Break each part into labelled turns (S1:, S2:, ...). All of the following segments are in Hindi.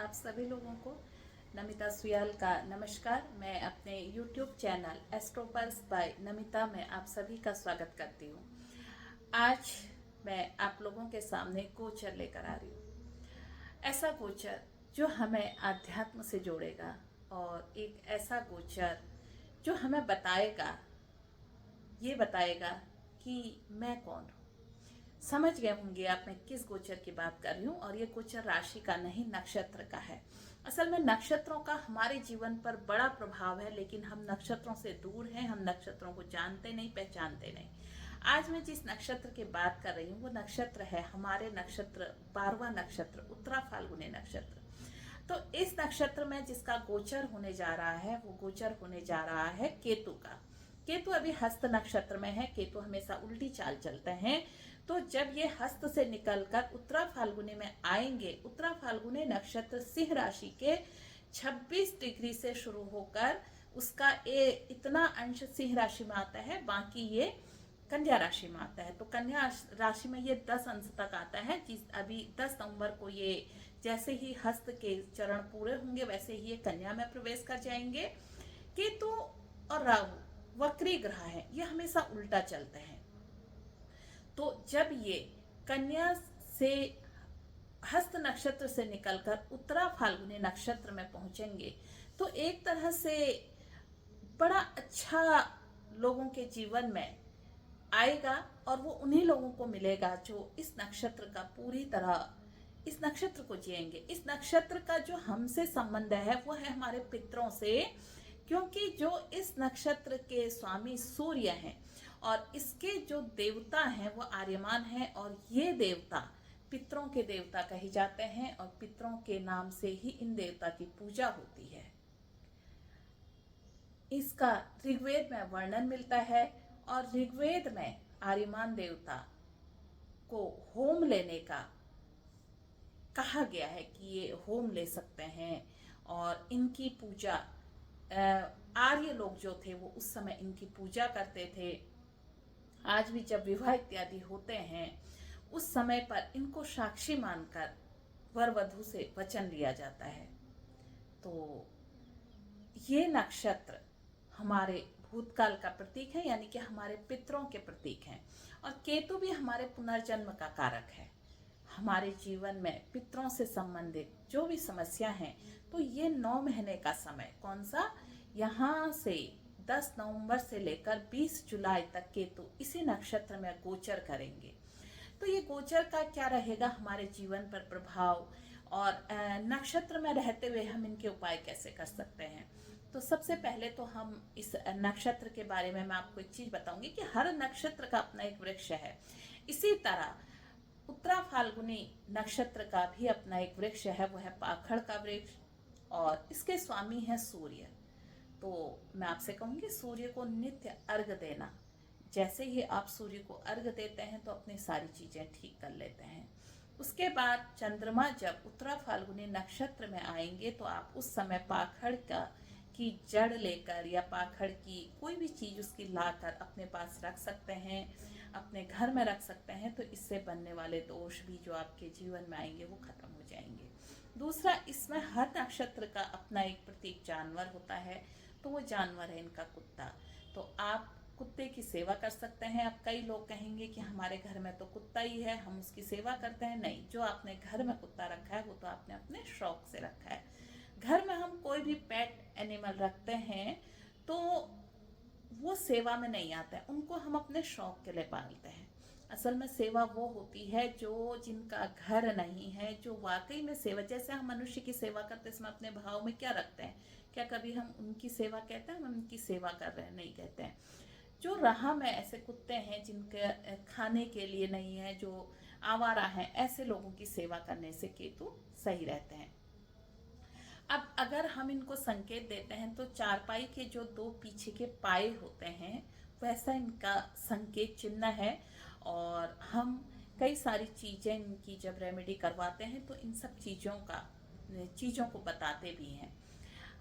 S1: आप सभी लोगों को नमिता सुयाल का नमस्कार। मैं अपने YouTube चैनल एस्ट्रोपल्स बाय नमिता में आप सभी का स्वागत करती हूँ। आज मैं आप लोगों के सामने गोचर लेकर आ रही हूँ। ऐसा गोचर जो हमें आध्यात्म से जोड़ेगा और एक ऐसा गोचर जो हमें बताएगा कि मैं कौन हूँ। समझ गए होंगे आप मैं किस गोचर की बात कर रही हूँ। और ये गोचर राशि का नहीं, नक्षत्र का है। असल में नक्षत्रों का हमारे जीवन पर बड़ा प्रभाव है, लेकिन हम नक्षत्रों से दूर हैं। हम नक्षत्रों को जानते नहीं, पहचानते नहीं। आज मैं जिस नक्षत्र की बात कर रही हूँ वो नक्षत्र है हमारे नक्षत्र 12वां नक्षत्र उत्तरा फाल्गुनी नक्षत्र। तो इस नक्षत्र में जिसका गोचर होने जा रहा है वो गोचर होने जा रहा है केतु का। केतु अभी हस्त नक्षत्र में है। केतु हमेशा उल्टी चाल चलते हैं। तो जब ये हस्त से निकलकर उत्तरा फाल्गुनी में आएंगे, उत्तरा फाल्गुनी नक्षत्र सिंह राशि के 26 डिग्री से शुरू होकर उसका इतना अंश सिंह राशि में आता है, बाकी ये कन्या राशि में आता है। तो कन्या राशि में ये 10 अंश तक आता है। जिस अभी 10 नवंबर को ये जैसे ही हस्त के चरण पूरे होंगे वैसे ही ये कन्या में प्रवेश कर जाएंगे। केतु और राहु वक्री ग्रह है, ये हमेशा उल्टा चलते हैं। तो जब ये कन्या से हस्त नक्षत्र से निकलकर उत्तरा फाल्गुनी नक्षत्र में पहुंचेंगे तो एक तरह से बड़ा अच्छा लोगों के जीवन में आएगा और वो उन्हीं लोगों को मिलेगा जो इस नक्षत्र का पूरी तरह इस नक्षत्र को जिएंगे। इस नक्षत्र का जो हमसे संबंध है वो है हमारे पितरों से, क्योंकि जो इस नक्षत्र के स्वामी सूर्य हैं और इसके जो देवता हैं वो आर्यमान हैं। और ये देवता पितरों के देवता कहे जाते हैं और पितरों के नाम से ही इन देवता की पूजा होती है। इसका ऋग्वेद में वर्णन मिलता है और ऋग्वेद में आर्यमान देवता को होम लेने का कहा गया है कि ये होम ले सकते हैं और इनकी पूजा आर्य लोग जो थे वो उस समय इनकी पूजा करते थे। आज भी जब विवाह इत्यादि होते हैं उस समय पर इनको साक्षी मानकर वर वधू से वचन लिया जाता है। तो ये नक्षत्र हमारे भूतकाल का प्रतीक है, यानी कि हमारे पितरों के प्रतीक हैं। और केतु भी हमारे पुनर्जन्म का कारक है। हमारे जीवन में पितरों से संबंधित जो भी समस्या है तो ये 9 महीने का समय, कौन सा, यहाँ से 10 नवंबर से लेकर 20 जुलाई तक केतु इसी नक्षत्र में गोचर करेंगे। तो ये गोचर का क्या रहेगा हमारे जीवन पर प्रभाव और नक्षत्र में रहते हुए हम इनके उपाय कैसे कर सकते हैं। तो सबसे पहले तो हम इस नक्षत्र के बारे में मैं आपको एक चीज बताऊंगी कि हर नक्षत्र का अपना एक वृक्ष है। इसी तरह उत्तरा फाल्गुनी नक्षत्र का भी अपना एक वृक्ष है, वो है पाखड़ का वृक्ष और इसके स्वामी है सूर्य। तो मैं आपसे कहूंगी सूर्य को नित्य अर्घ देना। जैसे ही आप सूर्य को अर्घ देते हैं तो अपनी सारी चीजें ठीक कर लेते हैं। उसके बाद चंद्रमा जब उत्तरा फाल्गुनी नक्षत्र में आएंगे तो आप उस समय पाखड़ की जड़ लेकर या पाखड़ की कोई भी चीज उसकी लाकर अपने पास रख सकते हैं, अपने घर में रख सकते हैं। तो इससे बनने वाले दोष भी जो आपके जीवन में आएंगे वो खत्म हो जाएंगे। दूसरा, इसमें हर नक्षत्र का अपना एक प्रतीक जानवर होता है। तो वो जानवर है इनका कुत्ता। तो आप कुत्ते की सेवा कर सकते हैं। अब कई लोग कहेंगे कि हमारे घर में तो कुत्ता ही है, हम उसकी सेवा करते हैं। नहीं, जो आपने घर में कुत्ता रखा है वो तो आपने अपने शौक से रखा है। घर में हम कोई भी पेट एनिमल रखते हैं तो वो सेवा में नहीं आता है, उनको हम अपने शौक के लिए पालते हैं। असल में सेवा वो होती है जो जिनका घर नहीं है, जो वाकई में सेवा, जैसे हम मनुष्य की सेवा करते समय अपने भाव में क्या रखते हैं, क्या कभी हम उनकी सेवा कहते हैं हम उनकी सेवा कर रहे हैं, नहीं कहते हैं। जो राह में ऐसे कुत्ते हैं जिनके खाने के लिए नहीं है, जो आवारा हैं, ऐसे लोगों की सेवा करने से केतु सही रहते हैं। अब अगर हम इनको संकेत देते हैं तो चारपाई के जो 2 पीछे के पाए होते हैं वैसा इनका संकेत चिन्ह है। और हम कई सारी चीजें इनकी जब रेमेडी करवाते हैं तो इन सब चीजों को बताते भी हैं।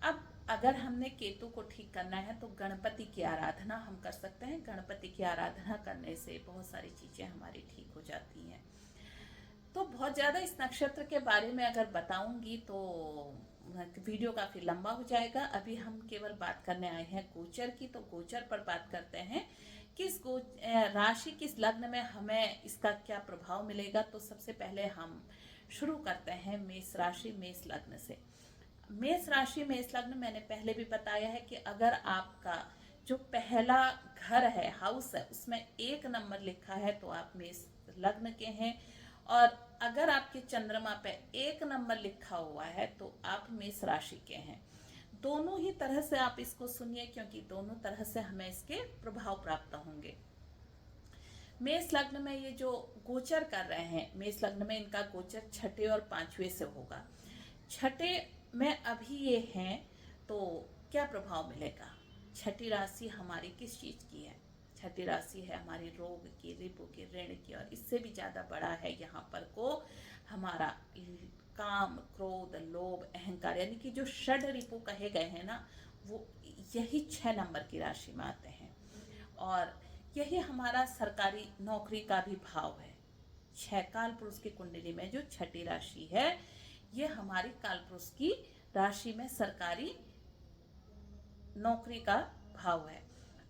S1: अब अगर हमने केतु को ठीक करना है तो गणपति की आराधना हम कर सकते हैं। गणपति की आराधना करने से बहुत सारी चीजें हमारी ठीक हो जाती हैं। तो बहुत ज़्यादा इस नक्षत्र के बारे में अगर बताऊंगी तो वीडियो काफ़ी लंबा हो जाएगा। अभी हम केवल बात करने आए हैं गोचर की, तो गोचर पर बात करते हैं राशि किस लग्न में हमें इसका क्या प्रभाव मिलेगा। तो सबसे पहले हम शुरू करते हैं मेष राशि मेष लग्न से। मेष राशि मेष लग्न, मैंने पहले भी बताया है कि अगर आपका जो पहला घर है, हाउस है, उसमें 1 नंबर लिखा है तो आप मेष लग्न के हैं। और अगर आपके चंद्रमा पे 1 नंबर लिखा हुआ है तो आप मेष राशि के हैं। दोनों ही तरह से आप इसको सुनिए, क्योंकि दोनों तरह से हमें इसके प्रभाव प्राप्त होंगे। मेष लग्न में ये जो गोचर कर रहे हैं, मेष लग्न में इनका गोचर छठे और 5वें से होगा। छठे में अभी ये हैं तो क्या प्रभाव मिलेगा। छठी राशि हमारी किस चीज की है? छठी राशि है हमारी रोग की, रिपु की, ऋण की, और इससे भी ज्यादा बड़ा है यहाँ पर को हमारा काम, क्रोध, लोभ, अहंकार, यानी कि जो षड रिपु कहे गए हैं ना, वो यही 6 नंबर की राशि में आते हैं। और यही हमारा सरकारी नौकरी का भी भाव है। 6 काल पुरुष की कुंडली में जो छठी राशि है, ये हमारी काल पुरुष की राशि में सरकारी नौकरी का भाव है।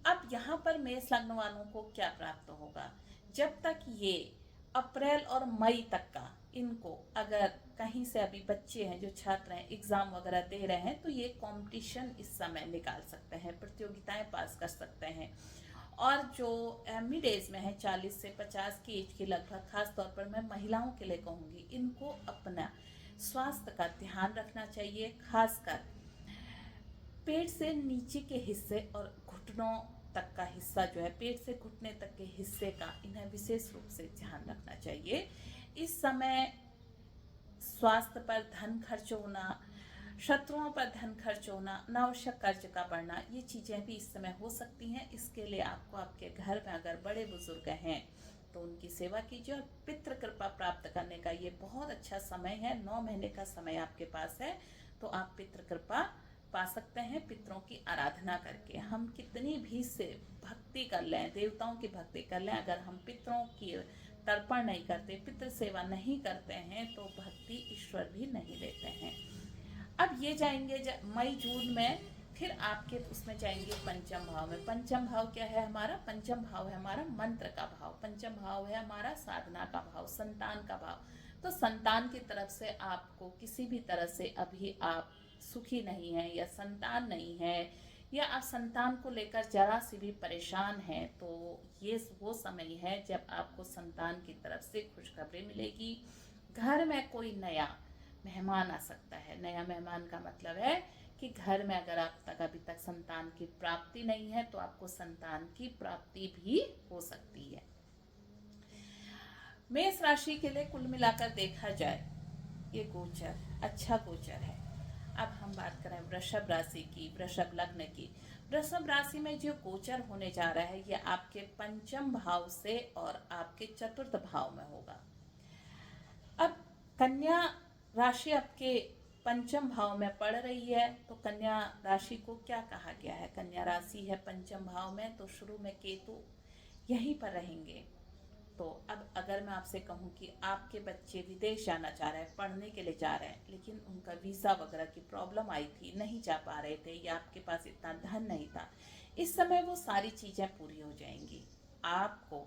S1: अब यहाँ पर मेष लग्न वालों को क्या प्राप्त होगा? जब तक ये अप्रैल और मई तक का, इनको अगर कहीं से अभी बच्चे हैं जो छात्र हैं एग्जाम वगैरह दे रहे हैं, तो ये कंपटीशन इस समय निकाल सकते हैं, प्रतियोगिताएं पास कर सकते हैं। और जो मिड एज में है 40 से 50 की एज के लगभग, खास तौर पर मैं महिलाओं के लिए कहूँगी, इनको अपना स्वास्थ्य का ध्यान रखना चाहिए। खासकर पेट से नीचे के हिस्से और घुटनों तक का हिस्सा जो है, पेट से घुटने तक के हिस्से का, इन्हें विशेष रूप से ध्यान रखना चाहिए। इस समय स्वास्थ्य पर धन खर्च होना, शत्रुओं पर धन खर्च होना, अनावश्यक कर्ज का बढ़ना, ये चीज़ें भी इस समय हो सकती हैं। इसके लिए आपको आपके घर में अगर बड़े बुजुर्ग हैं तो उनकी सेवा कीजिए। और पितृ कृपा प्राप्त करने का ये बहुत अच्छा समय है। 9 महीने का समय आपके पास है, तो आप पितृ कृपा पा सकते हैं पितरों की आराधना करके। हम कितनी भी से भक्ति कर लें, देवताओं की भक्ति कर लें, अगर हम पितरों की तर्पण नहीं करते, पितृ सेवा नहीं करते हैं, तो भक्ति ईश्वर भी नहीं देते हैं। अब ये जाएंगे मई जून में, फिर आपके उसमें जाएंगे पंचम भाव में। पंचम भाव क्या है हमारा? पंचम भाव है हमारा मंत्र का भाव, पंचम भाव है हमारा साधना का भाव, संतान का भाव। तो संतान की तरफ से आपको किसी भी तरह से अभी आप सुखी नहीं है, या संतान नहीं है, या आप संतान को लेकर जरा सी भी परेशान हैं, तो ये वो समय है जब आपको संतान की तरफ से खुशखबरी मिलेगी। घर में कोई नया मेहमान आ सकता है। नया मेहमान का मतलब है कि घर में अगर आप तक अभी तक संतान की प्राप्ति नहीं है, तो आपको संतान की प्राप्ति भी हो सकती है। मेष राशि के लिए कुल मिलाकर देखा जाए ये गोचर अच्छा गोचर है। अब हम बात करें वृषभ राशि की, वृषभ लग्न की। वृषभ राशि में जो गोचर होने जा रहा है, ये आपके पंचम भाव से और आपके चतुर्थ भाव में होगा। अब कन्या राशि आपके पंचम भाव में पड़ रही है, तो कन्या राशि को क्या कहा गया है? कन्या राशि है पंचम भाव में, तो शुरू में केतु यहीं पर रहेंगे। तो अब अगर मैं आपसे कहूँ कि आपके बच्चे विदेश जाना चाह रहे हैं, पढ़ने के लिए जा रहे हैं, लेकिन उनका वीज़ा वगैरह की प्रॉब्लम आई थी, नहीं जा पा रहे थे, या आपके पास इतना धन नहीं था, इस समय वो सारी चीज़ें पूरी हो जाएंगी। आपको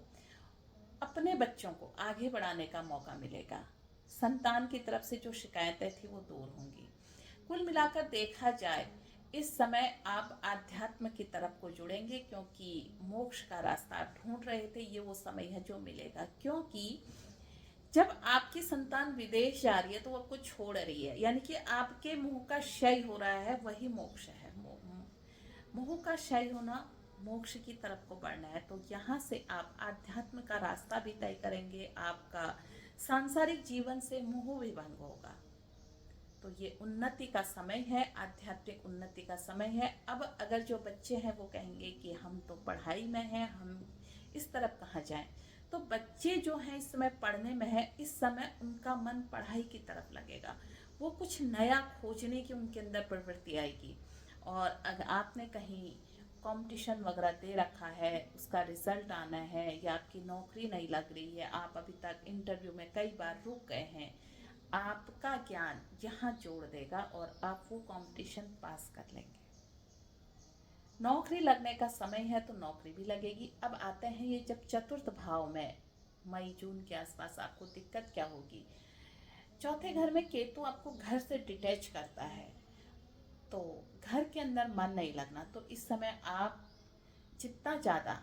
S1: अपने बच्चों को आगे बढ़ाने का मौका मिलेगा। संतान की तरफ से जो शिकायतें थी वो दूर होंगी। कुल मिलाकर देखा जाए, इस समय आप आध्यात्म की तरफ को जुड़ेंगे, क्योंकि मोक्ष का रास्ता आप ढूंढ रहे थे, ये वो समय है जो मिलेगा। क्योंकि जब आपकी संतान विदेश जा रही है तो वो आपको छोड़ रही है, यानी कि आपके मुंह का क्षय हो रहा है, वही मोक्ष है। मुंह का क्षय होना, मोक्ष की तरफ को बढ़ना है। तो यहाँ से आप आध्यात्म का रास्ता भी तय करेंगे, आपका सांसारिक जीवन से मोह भी भंग होगा। तो ये उन्नति का समय है, आध्यात्मिक उन्नति का समय है। अब अगर जो बच्चे हैं वो कहेंगे कि हम तो पढ़ाई में हैं, हम इस तरफ कहाँ जाएं, तो बच्चे जो हैं इस समय पढ़ने में है, इस समय उनका मन पढ़ाई की तरफ लगेगा, वो कुछ नया खोजने की उनके अंदर प्रवृत्ति आएगी। और अगर आपने कहीं कंपटीशन वगैरह दे रखा है, उसका रिजल्ट आना है, या आपकी नौकरी नहीं लग रही है, आप अभी तक इंटरव्यू में कई बार रुक गए हैं, आपका ज्ञान यहाँ जोड़ देगा और आप वो कंपटीशन पास कर लेंगे। नौकरी लगने का समय है तो नौकरी भी लगेगी। अब आते हैं ये जब चतुर्थ भाव में मई जून के आसपास आपको दिक्कत क्या होगी। चौथे घर में केतु आपको घर से डिटैच करता है, तो घर के अंदर मन नहीं लगना। तो इस समय आप जितना ज़्यादा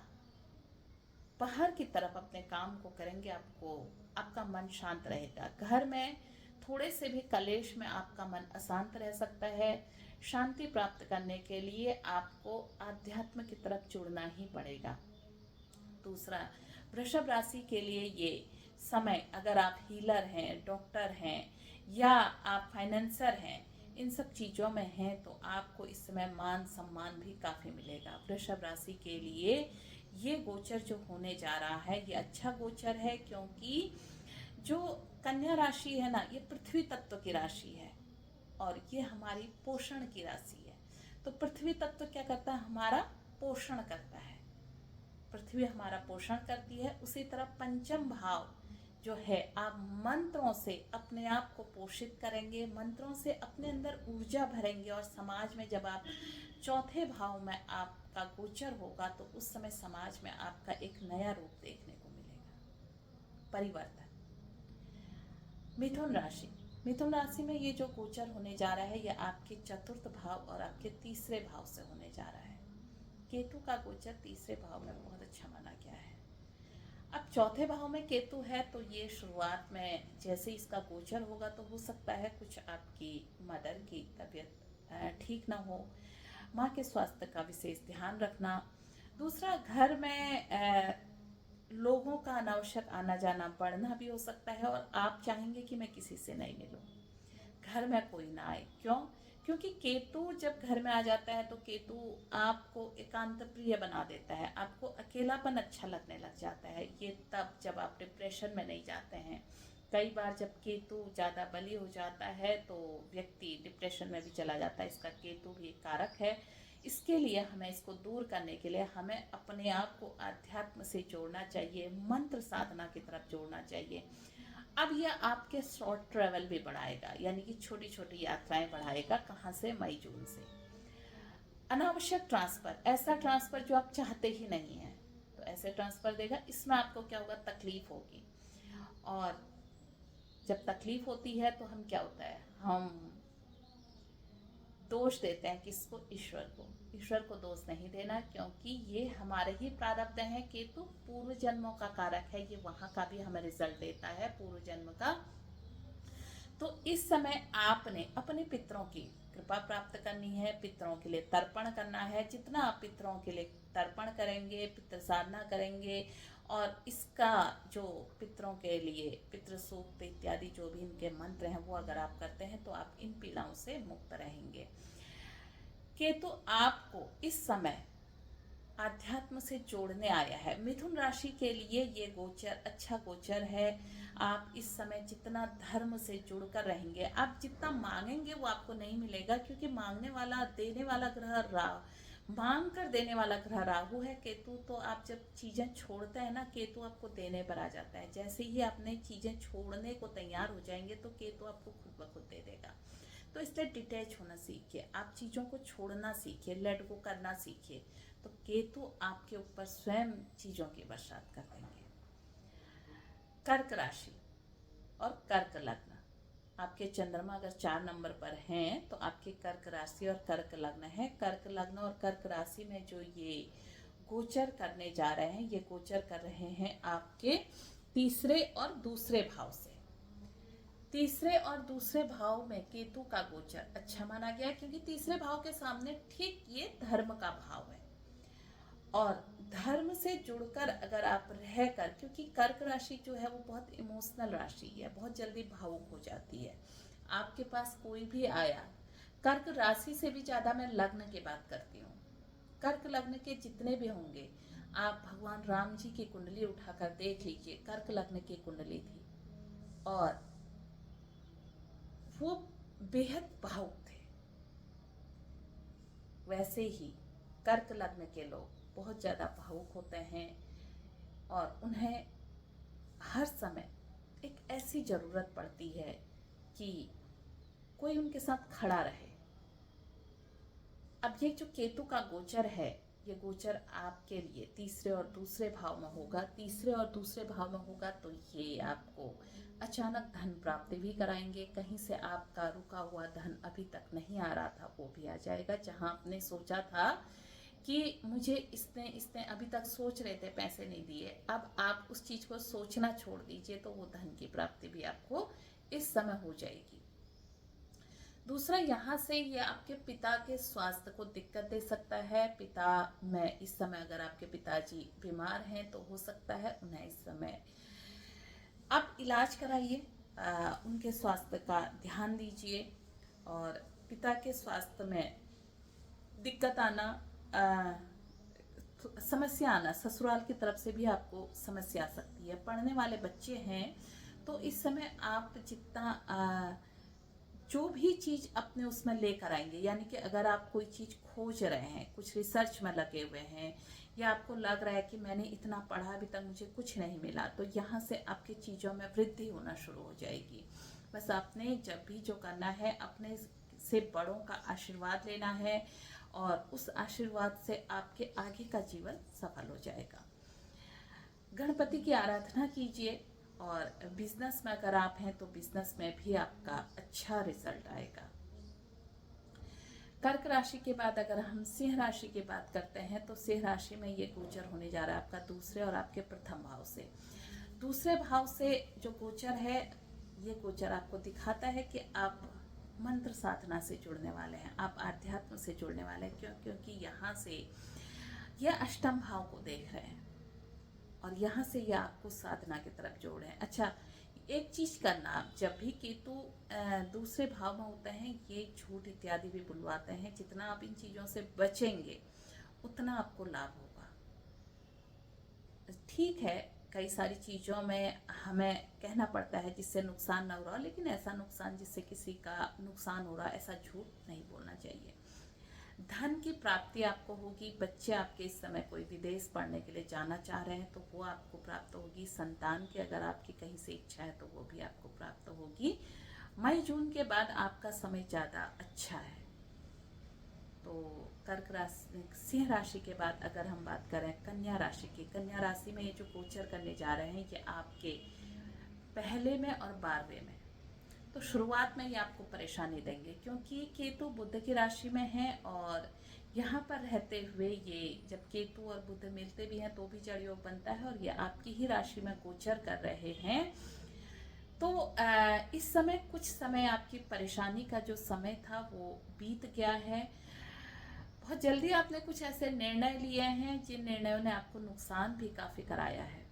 S1: बाहर की तरफ अपने काम को करेंगे, आपका मन शांत रहेगा। घर में थोड़े से भी कलेश में आपका मन अशांत रह सकता है। शांति प्राप्त करने के लिए आपको आध्यात्म की तरफ जुड़ना ही पड़ेगा। दूसरा, वृषभ राशि के लिए ये समय, अगर आप हीलर हैं, डॉक्टर हैं या आप फाइनेंसर हैं, इन सब चीज़ों में हैं, तो आपको इस समय मान सम्मान भी काफ़ी मिलेगा। वृषभ राशि के लिए ये गोचर जो होने जा रहा है ये अच्छा गोचर है, क्योंकि जो कन्या राशि है ना, ये पृथ्वी तत्व की राशि है और ये हमारी पोषण की राशि है। तो पृथ्वी तत्व क्या करता है, हमारा पोषण करता है। पृथ्वी हमारा पोषण करती है। उसी तरह पंचम भाव जो है, आप मंत्रों से अपने आप को पोषित करेंगे, मंत्रों से अपने अंदर ऊर्जा भरेंगे, और समाज में जब आप चौथे भाव में आपका गोचर होगा तो उस समय समाज में आपका एक नया रूप देखने को मिलेगा, परिवर्तन। मिथुन राशि, मिथुन राशि में ये जो गोचर होने जा रहा है ये आपके चतुर्थ भाव और आपके तीसरे भाव से होने जा रहा है। केतु का गोचर तीसरे भाव में बहुत अच्छा माना गया है। अब चौथे भाव में केतु है, तो ये शुरुआत में जैसे इसका गोचर होगा तो हो सकता है कुछ आपकी मदर की तबीयत ठीक ना हो, माँ के स्वास्थ्य का विशेष ध्यान रखना। दूसरा, घर में लोगों का अनावश्यक आना जाना बढ़ना भी हो सकता है, और आप चाहेंगे कि मैं किसी से नहीं मिलूं, घर में कोई ना आए। क्यों? क्योंकि केतु जब घर में आ जाता है तो केतु आपको एकांत प्रिय बना देता है, आपको अकेलापन अच्छा लगने लग जाता है। ये तब जब आप डिप्रेशन में नहीं जाते हैं। कई बार जब केतु ज़्यादा बली हो जाता है तो व्यक्ति डिप्रेशन में भी चला जाता है। इसका केतु भी एक कारक है। इसके लिए हमें इसको दूर करने के लिए हमें अपने आप को आध्यात्म से जोड़ना चाहिए, मंत्र साधना की तरफ जोड़ना चाहिए। अब यह आपके शॉर्ट ट्रेवल भी बढ़ाएगा, यानी कि छोटी छोटी यात्राएं बढ़ाएगा। कहाँ से? मई जून से। अनावश्यक ट्रांसफर, ऐसा ट्रांसफर जो आप चाहते ही नहीं है, तो ऐसे ट्रांसफर देगा। इसमें आपको क्या होगा? तकलीफ होगी। और जब तकलीफ होती है तो हम क्या होता है, हम दोष देते हैं किसको? ईश्वर को। ईश्वर को दोष नहीं देना, क्योंकि ये हमारे ही प्रारब्ध हैं। केतु पूर्व जन्मों का कारक है, ये वहाँ का भी हमें रिजल्ट देता है, पूर्व जन्म का। तो इस समय आपने अपने पितरों की कृपा प्राप्त करनी है, पितरों के लिए तर्पण करना है। जितना आप पितरों के लिए तर्पण करेंगे, पितृ साधना करेंगे, और इसका जो पितरों के लिए पितृ सूक्त इत्यादि जो भी इनके मंत्र हैं वो अगर आप करते हैं तो आप इन पीड़ाओं से मुक्त रहेंगे। केतु आपको इस समय आध्यात्म से जोड़ने आया है। मिथुन राशि के लिए ये गोचर अच्छा गोचर है। आप इस समय जितना धर्म से जुड़कर रहेंगे, आप जितना मांगेंगे वो आपको नहीं मिलेगा, क्योंकि मांगने वाला, देने वाला ग्रह मांग कर देने वाला ग्रह राहु है। केतु तो आप जब चीजें छोड़ते हैं ना, केतु आपको देने पर आ जाता है। जैसे ही आपने चीजें छोड़ने को तैयार हो जाएंगे तो केतु आपको खुद ब खुद दे देगा। तो इसलिए डिटैच होना सीखिए, आप चीज़ों को छोड़ना सीखिए, लेट गो करना सीखिए, तो केतु आपके ऊपर स्वयं चीज़ों की बरसात कर देंगे। कर्क राशि और कर्क लग्न, आपके चंद्रमा अगर 4 नंबर पर हैं तो आपके कर्क राशि और कर्क लग्न है। कर्क लग्न और कर्क राशि में जो ये गोचर करने जा रहे हैं, ये गोचर कर रहे हैं आपके तीसरे और दूसरे भाव से। तीसरे और दूसरे भाव में केतु का गोचर अच्छा माना गया, क्योंकि तीसरे भाव के सामने ठीक ये धर्म का भाव है, और धर्म से जुड़कर अगर आप रहकर, क्योंकि कर्क राशि जो है वो बहुत इमोशनल राशि है, बहुत जल्दी भावुक हो जाती है। आपके पास कोई भी आया, कर्क राशि से भी ज्यादा मैं लग्न की बात करती हूँ। कर्क लग्न के जितने भी होंगे, आप भगवान राम जी की कुंडली उठाकर देख लीजिए, कर्क लग्न की कुंडली थी, और वो बेहद भावुक थे। वैसे ही कर्क लग्न के लोग बहुत ज़्यादा भावुक होते हैं और उन्हें हर समय एक ऐसी ज़रूरत पड़ती है कि कोई उनके साथ खड़ा रहे। अब ये जो केतु का गोचर है, ये गोचर आपके लिए तीसरे और दूसरे भाव में होगा। तीसरे और दूसरे भाव में होगा तो ये आपको अचानक धन प्राप्ति भी कराएंगे। कहीं से आपका रुका हुआ धन अभी तक नहीं आ रहा था वो भी आ जाएगा। जहां आपने सोचा था कि मुझे इसने अभी तक सोच रहे थे पैसे नहीं दिए, अब आप उस चीज को सोचना छोड़ दीजिए तो वो धन की प्राप्ति भी आपको इस समय हो जाएगी। दूसरा, यहाँ से ये आपके पिता के स्वास्थ्य को दिक्कत दे सकता है। पिता में इस समय अगर आपके पिताजी बीमार हैं तो हो सकता है उन्हें इस समय आप इलाज कराइए, उनके स्वास्थ्य का ध्यान दीजिए। और पिता के स्वास्थ्य में दिक्कत आना, समस्या आना, ससुराल की तरफ से भी आपको समस्या आ सकती है। पढ़ने वाले बच्चे हैं तो इस समय आप जितना जो भी चीज़ अपने उसमें लेकर आएंगे, यानी कि अगर आप कोई चीज़ खोज रहे हैं, कुछ रिसर्च में लगे हुए हैं, या आपको लग रहा है कि मैंने इतना पढ़ा अभी तक मुझे कुछ नहीं मिला, तो यहाँ से आपकी चीज़ों में वृद्धि होना शुरू हो जाएगी। बस आपने जब भी जो करना है, अपने से बड़ों का आशीर्वाद लेना है और उस आशीर्वाद से आपके आगे का जीवन सफल हो जाएगा। गणपति की आराधना कीजिए और बिजनेस में अगर आप हैं तो बिजनेस में भी आपका अच्छा रिजल्ट आएगा। कर्क राशि के बाद अगर हम सिंह राशि की बात करते हैं तो सिंह राशि में ये गोचर होने जा रहा है आपका दूसरे और आपके प्रथम भाव से। दूसरे भाव से जो गोचर है, ये गोचर आपको दिखाता है कि आप मंत्र साधना से जुड़ने वाले हैं, आप आध्यात्म से जुड़ने वाले हैं। क्योंकि यहाँ से ये अष्टम भाव को देख रहे हैं और यहाँ से ये आपको साधना की तरफ जोड़ है। अच्छा, एक चीज करना, आप जब भी केतु दूसरे भाव में होते हैं ये झूठ इत्यादि भी बुलवाते हैं। जितना आप इन चीजों से बचेंगे उतना आपको लाभ होगा। ठीक है, कई सारी चीजों में हमें कहना पड़ता है जिससे नुकसान ना हो रहा, लेकिन ऐसा नुकसान जिससे किसी का नुकसान हो रहा, ऐसा झूठ नहीं बोलना चाहिए। धन की प्राप्ति आपको होगी। बच्चे आपके इस समय कोई विदेश पढ़ने के लिए जाना चाह रहे हैं तो वो आपको प्राप्त होगी। संतान की अगर आपकी कहीं से इच्छा है तो वो भी आपको प्राप्त होगी। मई जून के बाद आपका समय ज़्यादा अच्छा है। तो कर्क राशि, सिंह राशि के बाद अगर हम बात करें कन्या राशि की, कन्या राशि में ये जो गोचर करने जा रहे हैं ये आपके पहले में और 12वें में, तो शुरुआत में ये आपको परेशानी देंगे क्योंकि केतु बुध की राशि में है और यहाँ पर रहते हुए ये जब केतु और बुध मिलते भी हैं तो भी जड़ योग बनता है और ये आपकी ही राशि में गोचर कर रहे हैं। तो इस समय कुछ समय आपकी परेशानी का जो समय था वो बीत गया है। बहुत जल्दी आपने कुछ ऐसे निर्णय लिए हैं जिन निर्णयों ने आपको नुकसान भी काफ़ी कराया है।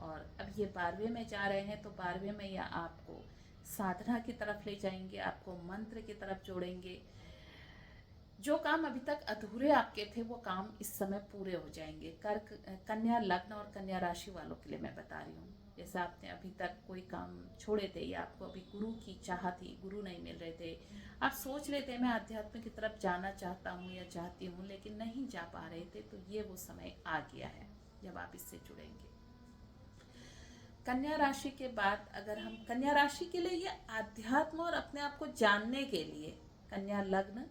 S1: और अब ये 12वें में जा रहे हैं तो 12वें में या आपको साधना की तरफ ले जाएंगे, आपको मंत्र की तरफ जोड़ेंगे। जो काम अभी तक अधूरे आपके थे वो काम इस समय पूरे हो जाएंगे। कर्क, कन्या लग्न और कन्या राशि वालों के लिए मैं बता रही हूँ। जैसे आपने अभी तक कोई काम छोड़े थे या आपको अभी गुरु की चाह थी, गुरु नहीं मिल रहे थे, आप सोच रहे थे मैं अध्यात्म की तरफ जाना चाहता हूँ या चाहती हूँ लेकिन नहीं जा पा रहे थे, तो ये वो समय आ गया है जब आप इससे जुड़ेंगे। कन्या राशि के बाद अगर हम कन्या राशि के लिए, ये आध्यात्म और अपने आप को जानने के लिए, कन्या लग्न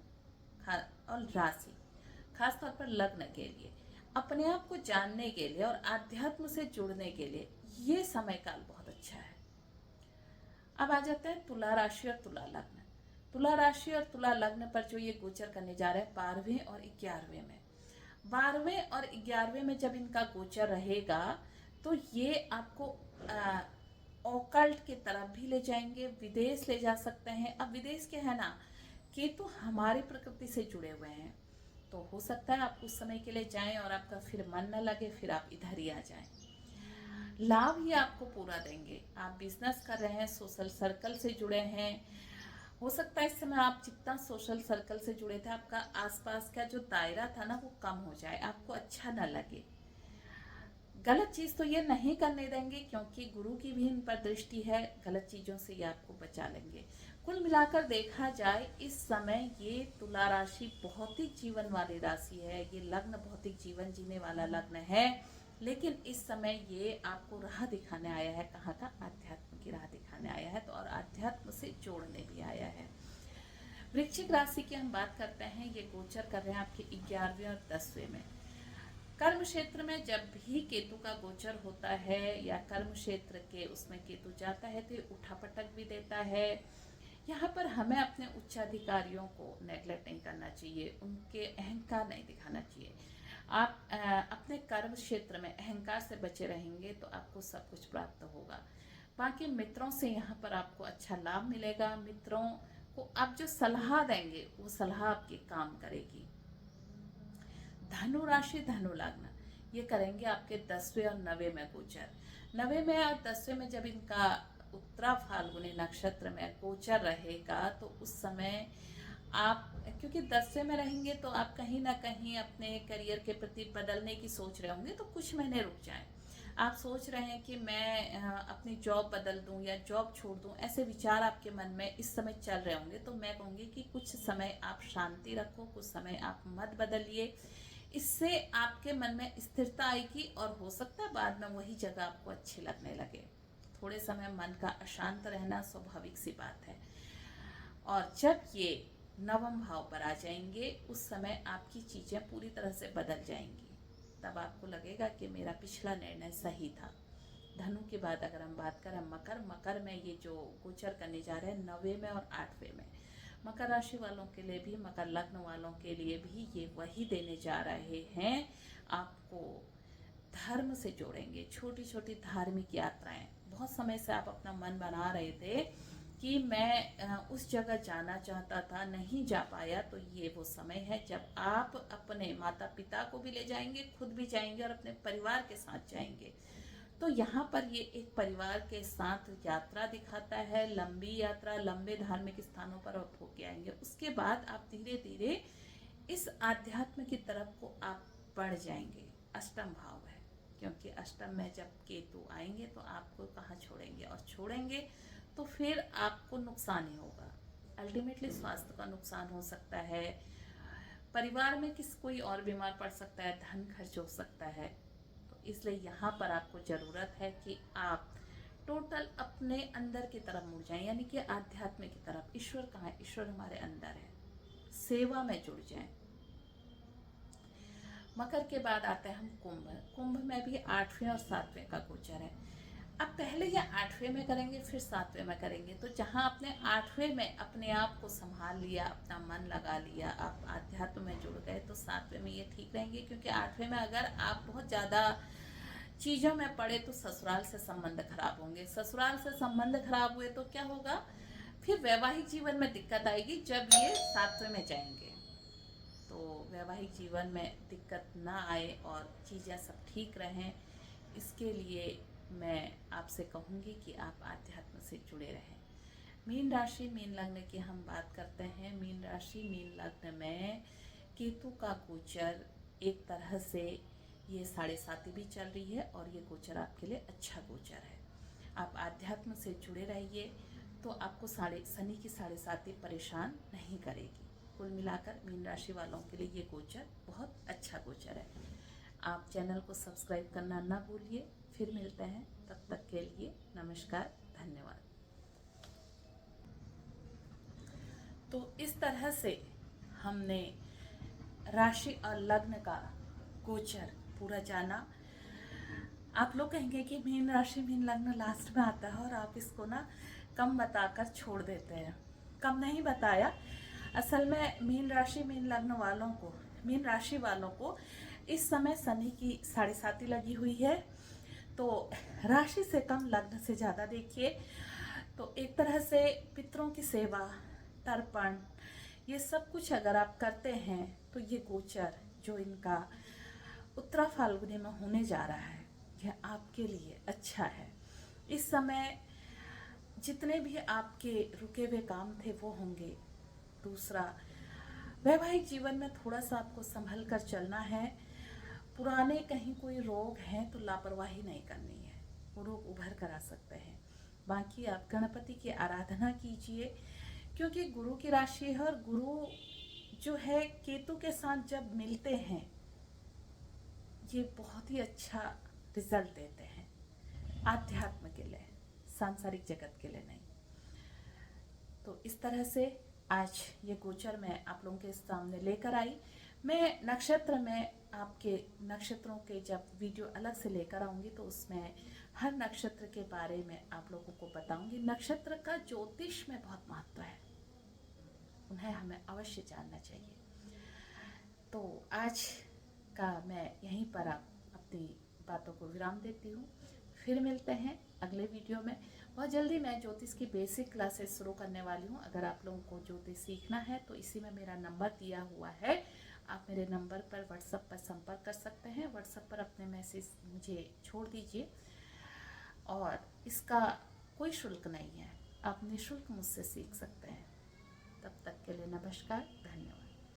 S1: और राशि, खासतौर पर लग्न के लिए, अपने आप को जानने के लिए और आध्यात्म से जुड़ने के लिए ये समय काल बहुत अच्छा है। अब आ जाते हैं तुला राशि और तुला लग्न। तुला राशि और तुला लग्न पर जो ये गोचर करने जा रहे हैं 12वें और 11वें में, 12वें और 11वें में जब इनका गोचर रहेगा तो ये आपको ऑकल्ट की तरफ भी ले जाएंगे, विदेश ले जा सकते हैं। अब विदेश क्या है ना, केतु हमारी प्रकृति से जुड़े हुए हैं तो हो सकता है आप उस समय के लिए जाएं और आपका फिर मन न लगे, फिर आप इधर ही आ जाएं। लाभ ये आपको पूरा देंगे। आप बिजनेस कर रहे हैं, सोशल सर्कल से जुड़े हैं, हो सकता है इस समय आप जितना सोशल सर्कल से जुड़े थे आपका आसपास का जो दायरा था ना वो कम हो जाए, आपको अच्छा न लगे। गलत चीज़ तो ये नहीं करने देंगे क्योंकि गुरु की भी इन पर दृष्टि है, गलत चीज़ों से ये आपको बचा लेंगे। कुल मिलाकर देखा जाए इस समय ये तुला राशि भौतिक जीवन वाली राशि है, ये लग्न भौतिक जीवन जीने वाला लग्न है, लेकिन इस समय ये आपको राह दिखाने आया है। कहाँ का? आध्यात्म की राह दिखाने आया है, तो और आध्यात्म से जोड़ने भी आया है। वृश्चिक राशि की हम बात करते हैं, ये गोचर कर रहे हैं आपके 11वें और 10वें में। कर्म क्षेत्र में जब भी केतु का गोचर होता है या कर्म क्षेत्र के उसमें केतु जाता है तो ये उठापटक भी देता है। यहाँ पर हमें अपने उच्चाधिकारियों को नेगलेक्ट नहीं करना चाहिए, उनके अहंकार नहीं दिखाना चाहिए। आप अपने कर्म क्षेत्र में अहंकार से बचे रहेंगे तो आपको सब कुछ प्राप्त होगा। बाकी मित्रों से यहाँ पर आपको अच्छा लाभ मिलेगा। मित्रों को आप जो सलाह देंगे वो सलाह आपके काम करेगी। धनु राशि धनु लग्न ये करेंगे आपके 10वें और 9वें में गोचर। 9वें में और 10वें में जब इनका उत्तरा फाल्गुनी नक्षत्र में गोचर रहेगा तो उस समय आप, क्योंकि 10वें में रहेंगे तो आप कहीं ना कहीं अपने करियर के प्रति बदलने की सोच रहे होंगे, तो कुछ महीने रुक जाएं। आप सोच रहे हैं कि मैं अपनी जॉब बदल दूं या जॉब छोड़ दूं, ऐसे विचार आपके मन में इस समय चल रहे होंगे, तो मैं कहूँगी कि कुछ समय आप शांति रखो, कुछ समय आप मत बदलिए। इससे आपके मन में स्थिरता आएगी और हो सकता है बाद में वही जगह आपको अच्छी लगने लगे। थोड़े समय मन का अशांत रहना स्वाभाविक सी बात है। और जब ये नवम भाव पर आ जाएंगे उस समय आपकी चीज़ें पूरी तरह से बदल जाएंगी। तब आपको लगेगा कि मेरा पिछला निर्णय सही था। धनु के बाद अगर हम बात करें मकर में ये जो गोचर करने जा रहे हैं 9वें में और 8वें में, मकर राशि वालों के लिए भी, मकर लग्न वालों के लिए भी ये वही देने जा रहे हैं। आपको धर्म से जोड़ेंगे, छोटी छोटी धार्मिक यात्राएं। बहुत समय से आप अपना मन बना रहे थे कि मैं उस जगह जाना चाहता था, नहीं जा पाया, तो ये वो समय है जब आप अपने माता पिता को भी ले जाएंगे, खुद भी जाएंगे और अपने परिवार के साथ जाएंगे। तो यहाँ पर ये एक परिवार के साथ यात्रा दिखाता है, लंबी यात्रा, लंबे धार्मिक स्थानों पर आप होके आएंगे। उसके बाद आप धीरे धीरे इस आध्यात्म की तरफ को आप बढ़ जाएंगे। अष्टम भाव है, क्योंकि अष्टम में जब केतु आएंगे तो आपको कहाँ छोड़ेंगे, और छोड़ेंगे तो फिर आपको नुकसान ही होगा। अल्टीमेटली स्वास्थ्य का नुकसान हो सकता है, परिवार में कोई और बीमार पड़ सकता है, धन खर्च हो सकता है। तो इसलिए यहाँ पर आपको ज़रूरत है कि आप टोटल अपने अंदर की तरफ मुड़ जाएं, यानी कि आध्यात्म की तरफ। ईश्वर कहाँ है? ईश्वर हमारे अंदर है। सेवा में जुड़ जाएं। मकर के बाद आता है हम कुंभ। कुंभ में भी 8वें और 7वें का गोचर है। अब पहले ये 8वें में करेंगे, फिर 7वें में करेंगे। तो जहाँ आपने 8वें में अपने आप को संभाल लिया, अपना मन लगा लिया, आप आध्यात्म में जुड़ गए, तो 7वें में ये ठीक रहेंगे। क्योंकि 8वें में अगर आप बहुत ज़्यादा चीज़ों में पड़े तो ससुराल से संबंध खराब होंगे। ससुराल से संबंध खराब हुए तो क्या होगा? फिर वैवाहिक जीवन में दिक्कत आएगी जब ये 7वें में जाएंगे। तो वैवाहिक जीवन में दिक्कत ना आए और चीज़ें सब ठीक रहें, इसके लिए मैं आपसे कहूँगी कि आप आध्यात्म से जुड़े रहें। मीन राशि मीन लग्न की हम बात करते हैं। मीन राशि मीन लग्न में केतु का गोचर एक तरह से ये 7.5 भी चल रही है और ये गोचर आपके लिए अच्छा गोचर है। आप आध्यात्म से जुड़े रहिए तो आपको शनि की 7.5 परेशान नहीं करेगी। कुल मिलाकर मीन राशि वालों के लिए ये गोचर बहुत अच्छा गोचर है। आप चैनल को सब्सक्राइब करना ना भूलिए। फिर मिलते हैं, तब तक के लिए नमस्कार, धन्यवाद। तो इस तरह से हमने राशि और लग्न का गोचर पूरा जाना। आप लोग कहेंगे कि मीन राशि मीन लग्न लास्ट में आता है और आप इसको ना कम बताकर छोड़ देते हैं। कम नहीं बताया, असल में मीन राशि मीन लग्न वालों को, मीन राशि वालों को इस समय शनि की 7.5 लगी हुई है। तो राशि से कम लग्न से ज़्यादा देखिए। तो एक तरह से पितरों की सेवा, तर्पण, ये सब कुछ अगर आप करते हैं तो ये गोचर जो इनका उत्तरा फाल्गुनी में होने जा रहा है यह आपके लिए अच्छा है। इस समय जितने भी आपके रुके हुए काम थे वो होंगे। दूसरा, वैवाहिक जीवन में थोड़ा सा आपको संभल कर चलना है। पुराने कहीं कोई रोग हैं तो लापरवाही नहीं करनी है, वो रोग उभर कर आ सकते हैं। बाकी आप गणपति की आराधना कीजिए, क्योंकि गुरु की राशि है और गुरु जो है केतु के साथ जब मिलते हैं ये बहुत ही अच्छा रिजल्ट देते हैं, आध्यात्म के लिए, सांसारिक जगत के लिए नहीं। तो इस तरह से आज ये गोचर मैं आप लोगों के सामने लेकर आई। मैं नक्षत्र में आपके नक्षत्रों के जब वीडियो अलग से लेकर आऊँगी तो उसमें हर नक्षत्र के बारे में आप लोगों को बताऊंगी। नक्षत्र का ज्योतिष में बहुत महत्व है, उन्हें हमें अवश्य जानना चाहिए। तो आज का मैं यहीं पर अपनी बातों को विराम देती हूँ। फिर मिलते हैं अगले वीडियो में। बहुत जल्दी मैं ज्योतिष की बेसिक क्लासेस शुरू करने वाली हूँ। अगर आप लोगों को ज्योतिष सीखना है तो इसी में मेरा नंबर दिया हुआ है, आप मेरे नंबर पर व्हाट्सएप पर संपर्क कर सकते हैं। व्हाट्सएप पर अपने मैसेज मुझे छोड़ दीजिए और इसका कोई शुल्क नहीं है, आप निःशुल्क मुझसे सीख सकते हैं। तब तक के लिए नमस्कार, धन्यवाद।